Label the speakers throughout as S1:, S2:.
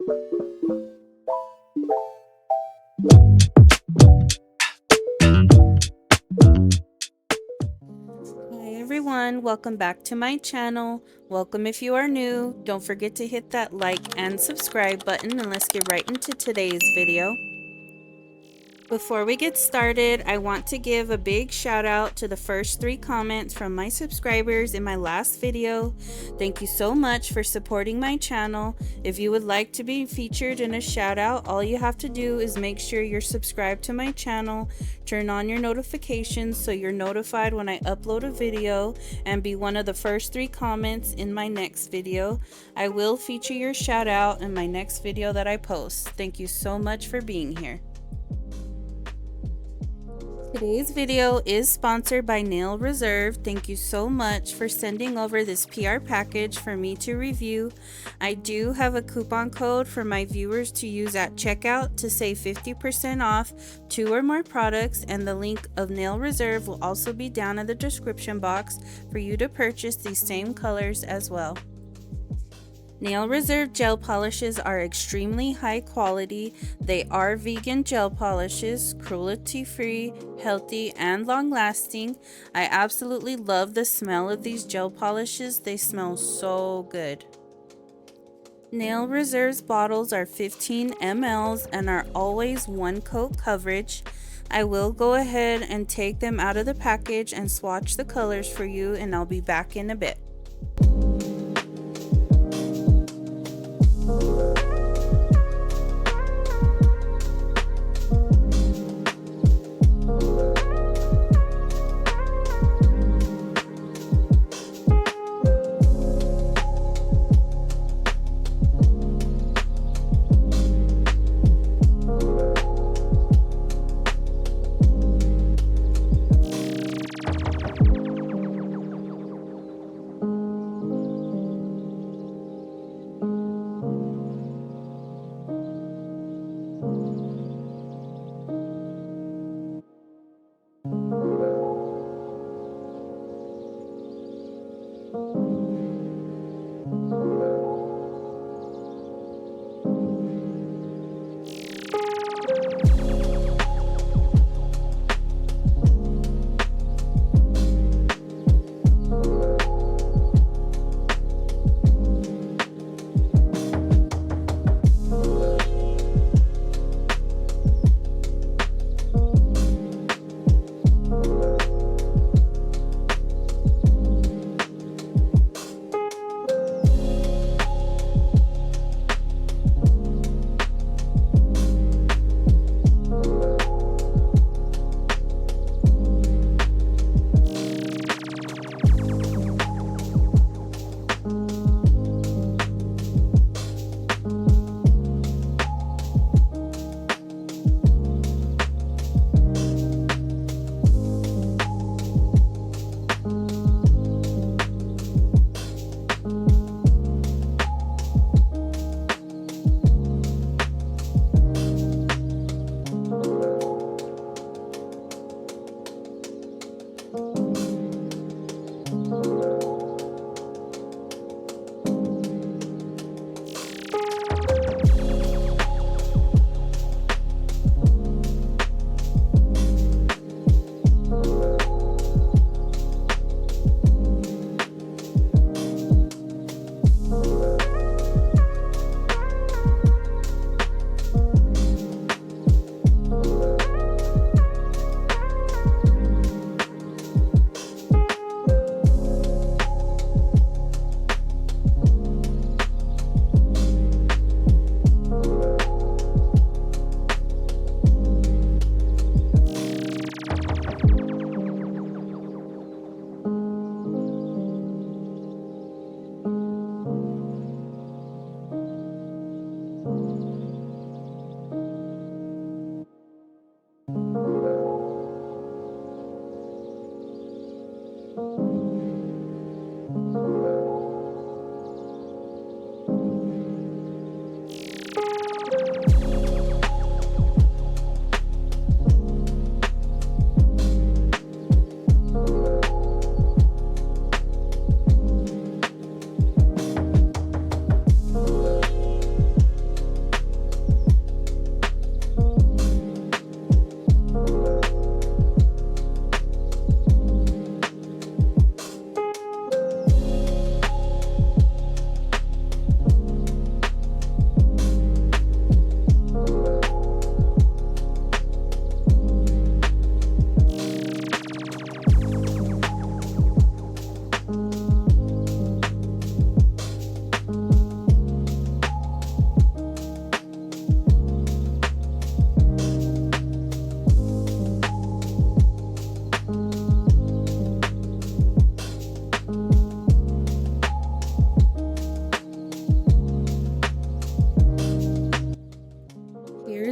S1: Hi everyone, welcome back to my channel. Welcome if you are new. Don't forget to hit that like and subscribe button, and let's get right into today's video. Before we get started, I want to give a big shout out to the first 3 comments from my subscribers in my last video. Thank you so much for supporting my channel. If you would like to be featured in a shout out, all you have to do is make sure you're subscribed to my channel, turn on your notifications so you're notified when I upload a video, and be one of the first 3 comments in my next video. I will feature your shout out in my next video that I post. Thank you so much for being here. Today's video is sponsored by Nail Reserve. Thank you so much for sending over this PR package for me to review. I do have a coupon code for my viewers to use at checkout to save 50% off 2 or more products, and the link of Nail Reserve will also be down in the description box for you to purchase these same colors as well. Nail Reserve gel polishes are extremely high quality. They are vegan gel polishes, cruelty-free, healthy, and long-lasting. I absolutely love the smell of these gel polishes. They smell so good. Nail Reserve's bottles are 15 ml and are always 1 coat coverage. I will go ahead and take them out of the package and swatch the colors for you, and I'll be back in a bit.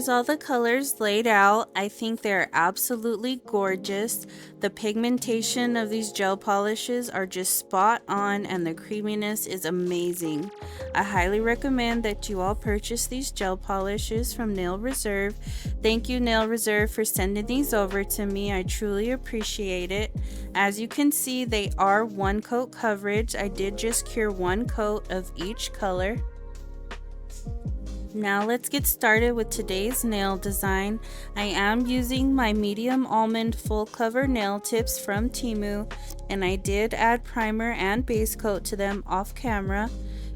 S1: Here's all the colors laid out. I think they're absolutely gorgeous. The pigmentation of these gel polishes are just spot on and the creaminess is amazing. I highly recommend that you all purchase these gel polishes from Nail Reserve. Thank you, Nail Reserve, for sending these over to me. I truly appreciate it. As you can see, they are one coat coverage. I did just cure one coat of each color. Now let's get started with today's nail design. I am using my medium almond full cover nail tips from Temu, and I did add primer and base coat to them off camera.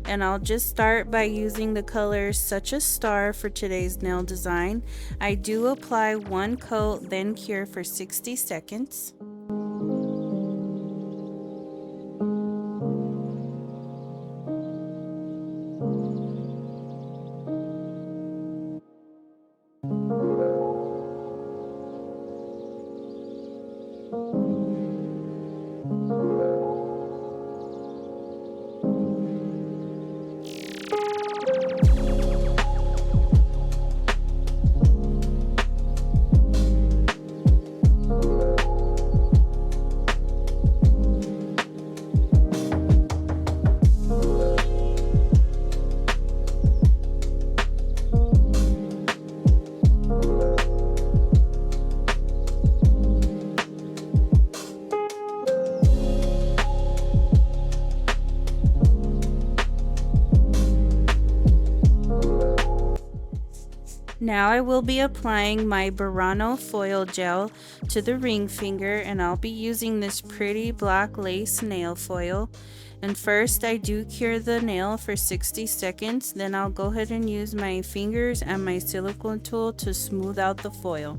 S1: And I'll just start by using the color Such a Star for today's nail design. I do apply one coat, then cure for 60 seconds. Now I will be applying my Burano foil gel to the ring finger, and I'll be using this pretty black lace nail foil. And first I do cure the nail for 60 seconds, then I'll go ahead and use my fingers and my silicone tool to smooth out the foil.